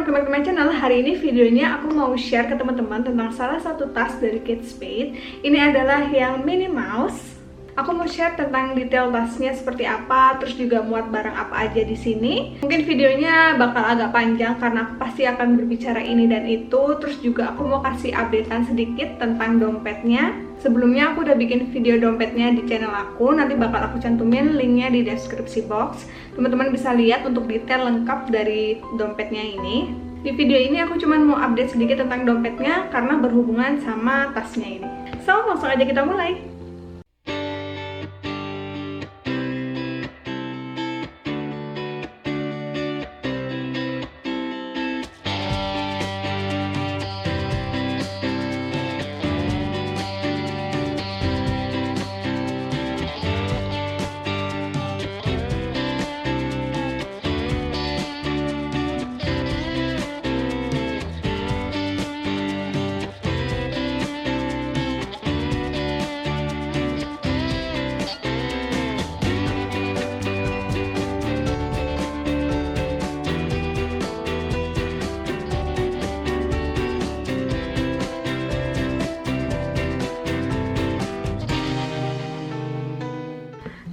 welcome back to my channel. Hari ini videonya aku mau share ke teman-teman tentang salah satu tas dari Kate Spade. Ini adalah yang Minnie Mouse. Aku mau share tentang detail tasnya seperti apa, terus juga muat barang apa aja di sini. Mungkin videonya bakal agak panjang karena aku pasti akan berbicara ini dan itu. Terus juga aku mau kasih updatean sedikit tentang dompetnya. Sebelumnya aku udah bikin video dompetnya di channel aku, nanti bakal aku cantumin linknya di deskripsi box. Teman-teman bisa lihat untuk detail lengkap dari dompetnya ini. Di video ini aku cuma mau update sedikit tentang dompetnya karena berhubungan sama tasnya ini. So, langsung aja kita mulai.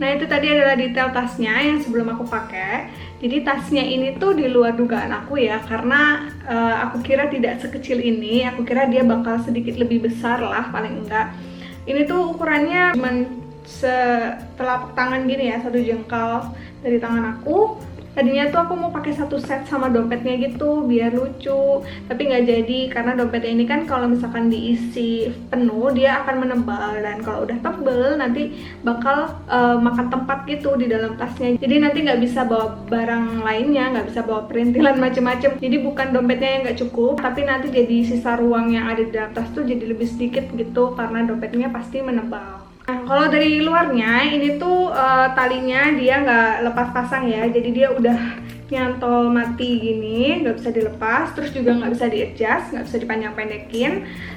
Nah, itu tadi adalah detail tasnya yang sebelum aku pakai. Jadi tasnya ini tuh di luar dugaan aku ya, karena aku kira tidak sekecil ini. Aku kira dia bakal sedikit lebih besar lah, paling enggak. Ini tuh ukurannya cuman setelapak tangan gini ya, satu jengkal dari tangan aku. Tadinya tuh aku mau pakai satu set sama dompetnya gitu biar lucu, tapi nggak jadi karena dompetnya ini kan kalau misalkan diisi penuh dia akan menebal, dan kalau udah tebel nanti bakal makan tempat gitu di dalam tasnya. Jadi nanti nggak bisa bawa barang lainnya, nggak bisa bawa perintilan macem-macem. Jadi bukan dompetnya yang nggak cukup, tapi nanti jadi sisa ruang yang ada di dalam tas tuh jadi lebih sedikit gitu karena dompetnya pasti menebal. Nah, kalau dari luarnya ini tuh talinya dia nggak lepas pasang ya, jadi dia udah nyantol mati gini, nggak bisa dilepas, terus juga nggak bisa di-adjust, nggak bisa dipanjang-pendekin.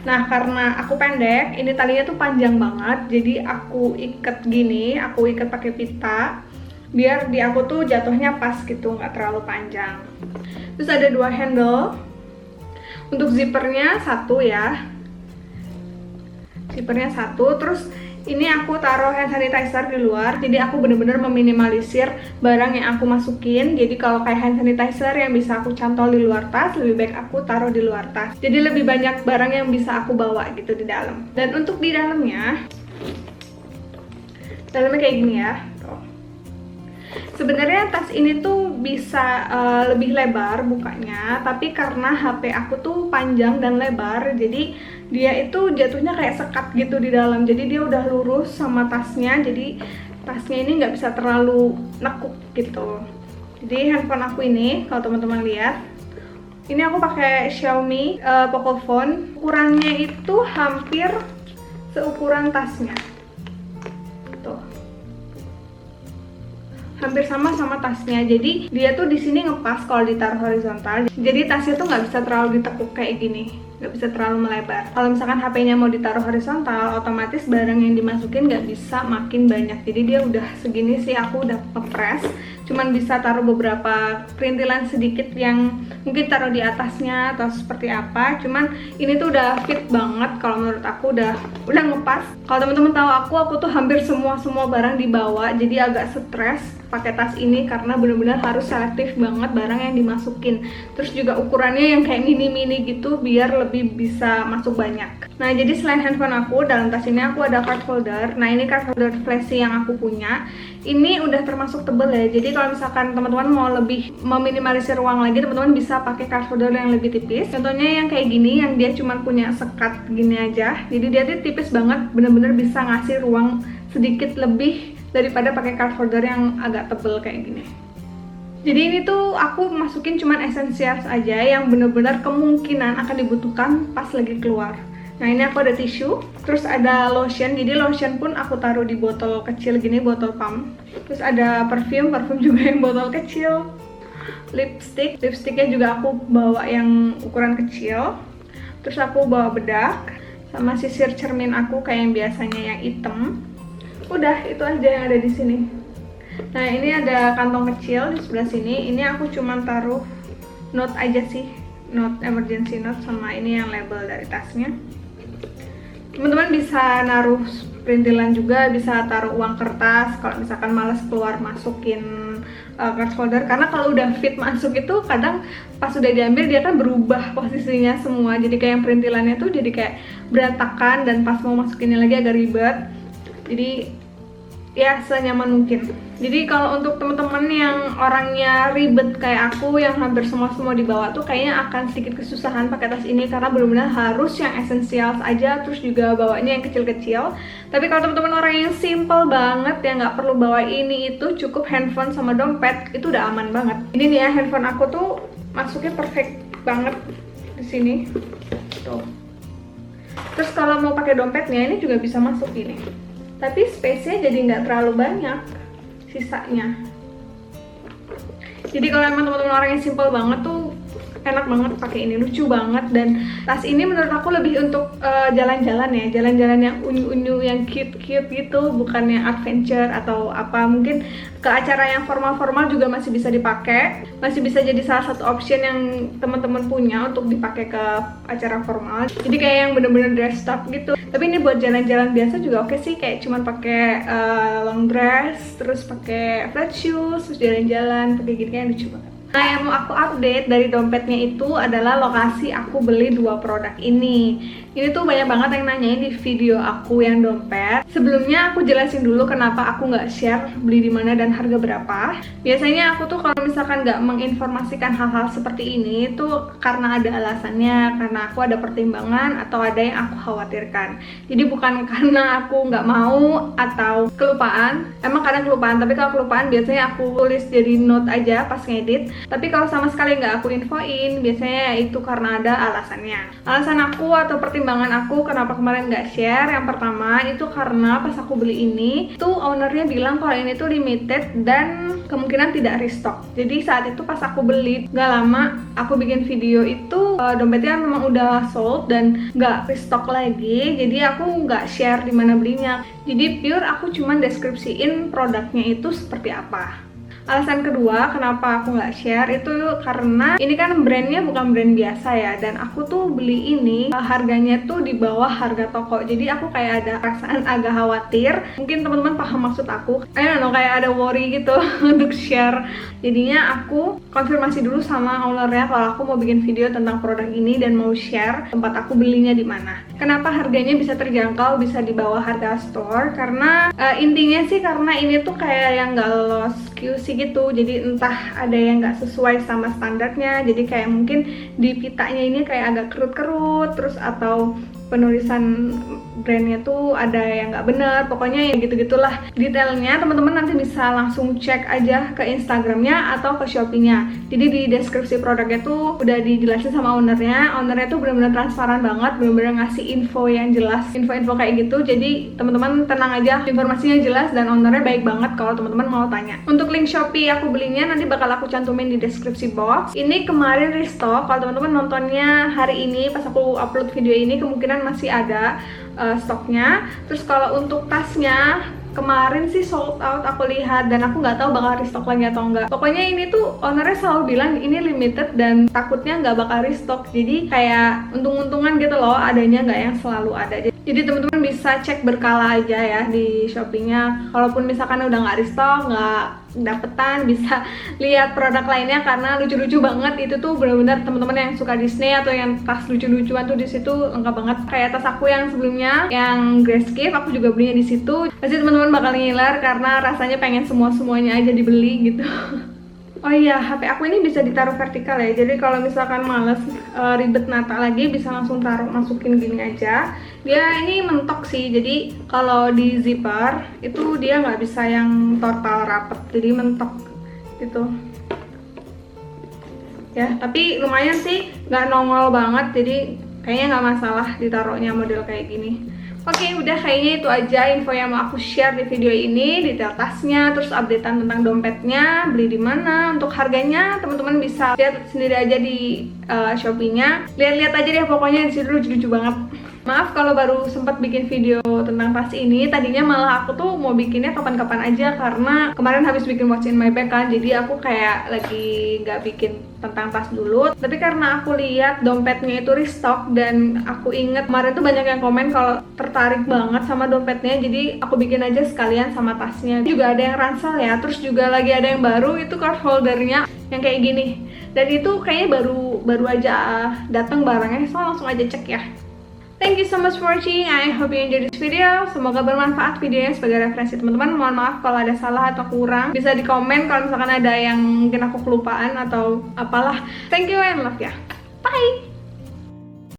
Nah, karena aku pendek, ini talinya tuh panjang banget, jadi aku ikat gini, aku ikat pakai pita, biar di aku tuh jatuhnya pas gitu, nggak terlalu panjang. Terus ada dua handle, untuk zippernya satu ya, zippernya satu, terus ini aku taruh hand sanitizer di luar, jadi aku bener-bener meminimalisir barang yang aku masukin. Jadi kalau kayak hand sanitizer yang bisa aku cantol di luar tas, lebih baik aku taruh di luar tas. Jadi lebih banyak barang yang bisa aku bawa gitu di dalam. Dan untuk di dalamnya kayak gini ya. Sebenarnya tas ini tuh bisa lebih lebar bukanya, tapi karena HP aku tuh panjang dan lebar, jadi dia itu jatuhnya kayak sekat gitu di dalam. Jadi dia udah lurus sama tasnya, jadi tasnya ini nggak bisa terlalu nekuk gitu. Jadi handphone aku ini, kalau teman-teman lihat, ini aku pakai Xiaomi Pocophone. Ukurannya itu hampir seukuran tasnya. Hampir sama tasnya, jadi dia tuh di sini ngepas kalau ditaruh horizontal. Jadi tasnya tuh nggak bisa terlalu ditekuk kayak gini, nggak bisa terlalu melebar. Kalau misalkan HP-nya mau ditaruh horizontal, otomatis barang yang dimasukin nggak bisa makin banyak. Jadi dia udah segini sih, aku udah ngepres, cuman bisa taruh beberapa perintilan sedikit yang mungkin taruh di atasnya atau seperti apa. Cuman ini tuh udah fit banget, kalau menurut aku udah ngepas. Kalau teman-teman tahu aku tuh hampir semua barang dibawa, jadi agak stres pakai tas ini karena benar-benar harus selektif banget barang yang dimasukin. Terus juga ukurannya yang kayak mini-mini gitu biar lebih bisa masuk banyak. Nah, jadi selain handphone aku, dalam tas ini aku ada card holder. Nah, ini card holder flashy yang aku punya. Ini udah termasuk tebel ya. Jadi kalau misalkan teman-teman mau lebih meminimalisir ruang lagi, teman-teman bisa pakai card holder yang lebih tipis. Contohnya yang kayak gini, yang dia cuma punya sekat gini aja. Jadi dia tuh tipis banget, bener-bener bisa ngasih ruang sedikit lebih daripada pakai card holder yang agak tebel kayak gini. Jadi ini tuh aku masukin cuman essentials aja yang bener-bener kemungkinan akan dibutuhkan pas lagi keluar. Nah, ini aku ada tisu, terus ada lotion. Jadi lotion pun aku taruh di botol kecil gini, botol pump. Terus ada parfum juga yang botol kecil. Lipsticknya juga aku bawa yang ukuran kecil. Terus aku bawa bedak sama sisir cermin aku kayak yang biasanya yang hitam. Udah, itu aja yang ada di sini. Nah, ini ada kantong kecil di sebelah sini. Ini aku cuma taruh note aja sih, note, emergency note, sama ini yang label dari tasnya. Teman-teman bisa naruh perintilan juga, bisa taruh uang kertas kalau misalkan males keluar masukin card holder, karena kalau udah fit masuk itu kadang pas udah diambil dia kan berubah posisinya semua, jadi kayak yang perintilannya tuh jadi kayak berantakan dan pas mau masukinnya lagi agak ribet. Jadi ya senyaman mungkin. Jadi kalau untuk teman-teman yang orangnya ribet kayak aku yang hampir semua dibawa tuh kayaknya akan sedikit kesusahan pakai tas ini, karena benar-benar harus yang esensial aja, terus juga bawanya yang kecil-kecil. Tapi kalau teman-teman orang yang simple banget yang nggak perlu bawa ini itu, cukup handphone sama dompet itu udah aman banget. Ini nih ya, handphone aku tuh masuknya perfect banget di sini tuh. Terus kalau mau pakai dompetnya ini juga bisa masuk ini, tapi space-nya jadi nggak terlalu banyak sisanya. Jadi kalau emang teman-teman orang yang simple banget tuh enak banget pakai ini, lucu banget. Dan tas ini menurut aku lebih untuk jalan-jalan ya, jalan-jalan yang unyu-unyu, yang cute-cute gitu, bukan yang adventure atau apa. Mungkin ke acara yang formal-formal juga masih bisa dipakai, masih bisa jadi salah satu option yang teman-teman punya untuk dipakai ke acara formal. Jadi kayak yang bener-bener dress up gitu. Tapi ini buat jalan-jalan biasa juga oke sih, kayak cuman pakai long dress, terus pakai flat shoes, terus jalan-jalan pakai gini, kayak lucu banget. Nah, yang mau aku update dari dompetnya itu adalah lokasi aku beli dua produk ini. Ini tuh banyak banget yang nanyain di video aku yang dompet. Sebelumnya aku jelasin dulu kenapa aku nggak share beli di mana dan harga berapa. Biasanya aku tuh kalau misalkan nggak menginformasikan hal-hal seperti ini tuh karena ada alasannya, karena aku ada pertimbangan atau ada yang aku khawatirkan. Jadi bukan karena aku nggak mau atau kelupaan. Emang kadang kelupaan, tapi kalau kelupaan biasanya aku tulis jadi note aja pas ngedit. Tapi kalau sama sekali nggak aku infoin, biasanya itu karena ada alasannya. Alasan aku atau pertimbangan aku kenapa kemarin nggak share, yang pertama itu karena pas aku beli ini tuh ownernya bilang kalau ini tuh limited dan kemungkinan tidak restock. Jadi saat itu pas aku beli nggak lama aku bikin video itu dompetnya memang udah sold dan nggak restock lagi. Jadi aku nggak share di mana belinya. Jadi pure aku cuman deskripsiin produknya itu seperti apa. Alasan kedua kenapa aku nggak share itu karena ini kan brandnya bukan brand biasa ya, dan aku tuh beli ini harganya tuh di bawah harga toko. Jadi aku kayak ada perasaan agak khawatir, mungkin teman-teman paham maksud aku, kayak ada worry gitu untuk share. Jadinya aku konfirmasi dulu sama ownernya kalau aku mau bikin video tentang produk ini dan mau share tempat aku belinya di mana. Kenapa harganya bisa terjangkau, bisa di bawah harga store? Karena intinya sih karena ini tuh kayak yang nggak lolos QC gitu, jadi entah ada yang nggak sesuai sama standarnya, jadi kayak mungkin di pitanya ini kayak agak kerut-kerut, terus atau penulisan brandnya tuh ada yang nggak bener, pokoknya ya gitu-gitulah detailnya. Teman-teman nanti bisa langsung cek aja ke Instagramnya atau ke Shopee-nya. Jadi di deskripsi produknya tuh udah dijelasin sama ownernya tuh benar-benar transparan banget, benar-benar ngasih info yang jelas, info-info kayak gitu. Jadi teman-teman tenang aja, informasinya jelas dan ownernya baik banget kalau teman-teman mau tanya. Untuk link Shopee aku belinya nanti bakal aku cantumin di deskripsi box. Ini kemarin restock, kalau teman-teman nontonnya hari ini pas aku upload video ini kemungkinan masih ada stoknya. Terus kalau untuk tasnya kemarin sih sold out aku lihat, dan aku nggak tahu bakal restock lagi atau enggak. Pokoknya ini tuh ownernya selalu bilang ini limited dan takutnya nggak bakal restock. Jadi kayak untung-untungan gitu loh, adanya nggak yang selalu ada. Jadi teman-teman bisa cek berkala aja ya di Shopee-nya. Kalaupun misalkan udah nggak restock, nggak dapetan, bisa lihat produk lainnya karena lucu-lucu banget. Itu tuh benar-benar teman-teman yang suka Disney atau yang tas lucu-lucuan tuh di situ lengkap banget. Kayak tas aku yang sebelumnya yang Grace Gift, aku juga belinya di situ. Pasti teman-teman bakal ngiler karena rasanya pengen semuanya aja dibeli gitu. Oh iya, HP aku ini bisa ditaruh vertikal ya. Jadi kalau misalkan males ribet nata lagi, bisa langsung masukin gini aja. Dia ini mentok sih, jadi kalau di zipper itu dia nggak bisa yang total rapet, jadi mentok gitu. Ya, tapi lumayan sih, nggak nongol banget, jadi kayaknya nggak masalah ditaruhnya model kayak gini. Oke, udah kayaknya itu aja info yang mau aku share di video ini, detail tasnya, terus updatean tentang dompetnya, beli di mana, untuk harganya teman-teman bisa lihat sendiri aja di Shopee-nya. Lihat-lihat aja deh, pokoknya di situ lucu-lucu banget. Maaf kalau baru sempat bikin video tentang tas ini. Tadinya malah aku tuh mau bikinnya kapan-kapan aja karena kemarin habis bikin what's in my bag kan. Jadi aku kayak lagi nggak bikin tentang tas dulu. Tapi karena aku lihat dompetnya itu restock dan aku inget kemarin tuh banyak yang komen kalau tertarik banget sama dompetnya. Jadi aku bikin aja sekalian sama tasnya. Juga ada yang ransel ya. Terus juga lagi ada yang baru itu card holdernya yang kayak gini. Dan itu kayaknya baru aja datang barangnya. So langsung aja cek ya. Thank you so much for watching. I hope you enjoyed this video. Semoga bermanfaat videonya sebagai referensi teman-teman. Mohon maaf kalau ada salah atau kurang. Bisa di komen kalau misalkan ada yang mungkin aku kelupaan atau apalah. Thank you and love ya. Bye.